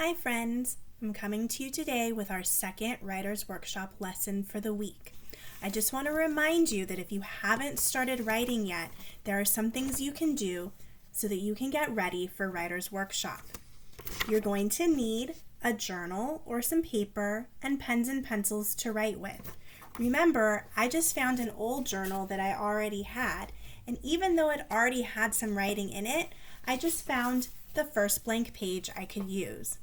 Hi friends, I'm coming to you today with our second Writer's Workshop lesson for the week. I just want to remind you that if you haven't started writing yet, there are some things you can do so that you can get ready for Writer's Workshop. You're going to need a journal or some paper and pens and pencils to write with. Remember, I just found an old journal that I already had, and even though it already had some writing in it, I just found the first blank page I could use.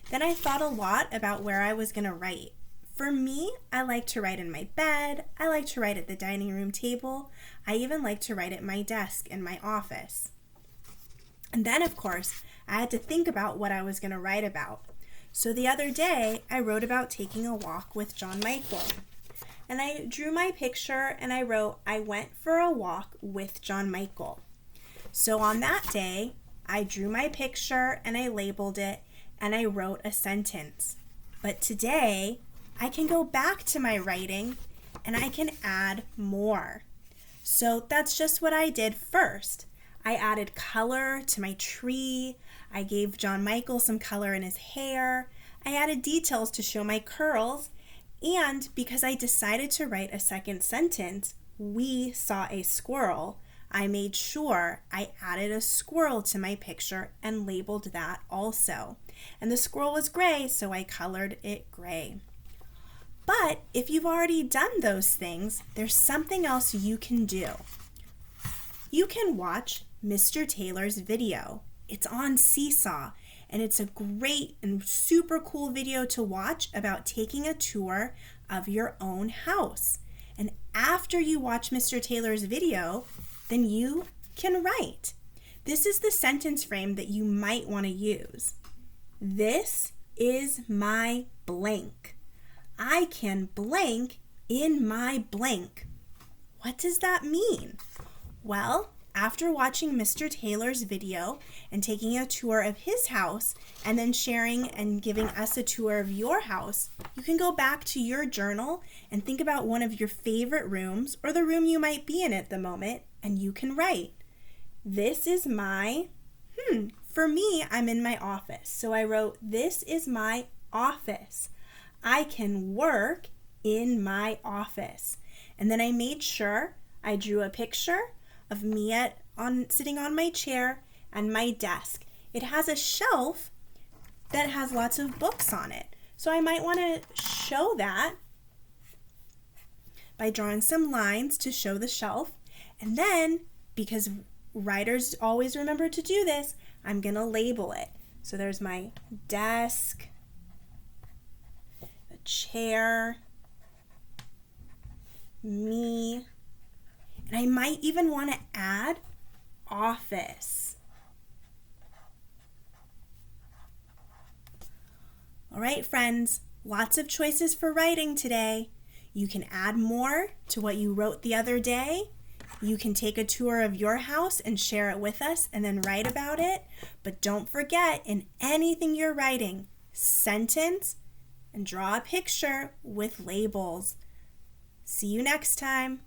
Then I thought a lot about where I was going to write. For me, I like to write in my bed, I like to write at the dining room table, I even like to write at my desk in my office. And then, of course, I had to think about what I was going to write about. So the other day, I wrote about taking a walk with John Michael. And I drew my picture and I wrote, I went for a walk with John Michael. So on that day, I drew my picture and I labeled it and I wrote a sentence. But today, I can go back to my writing and I can add more. So that's just what I did first. I added color to my tree. I gave John Michael some color in his hair. I added details to show my curls. And because I decided to write a second sentence, we saw a squirrel, I made sure I added a squirrel to my picture and labeled that also. And the squirrel was gray, so I colored it gray. But if you've already done those things, there's something else you can do. You can watch Mr. Taylor's video. It's on Seesaw, and it's a great and super cool video to watch about taking a tour of your own house. And after you watch Mr. Taylor's video, then you can write. This is the sentence frame that you might want to use. This is my blank. I can blank in my blank. What does that mean? Well, after watching Mr. Taylor's video and taking a tour of his house and then sharing and giving us a tour of your house, you can go back to your journal and think about one of your favorite rooms or the room you might be in at the moment, and you can write. This is my, for me, I'm in my office. So I wrote, this is my office. I can work in my office. And then I made sure I drew a picture of me sitting on my chair and my desk. It has a shelf that has lots of books on it. So I might want to show that by drawing some lines to show the shelf. And then, because writers always remember to do this, I'm going to label it. So there's my desk, the chair, me, and I might even want to add office. All right, friends, lots of choices for writing today. You can add more to what you wrote the other day. You can take a tour of your house and share it with us and then write about it. But don't forget, in anything you're writing, sentence and draw a picture with labels. See you next time.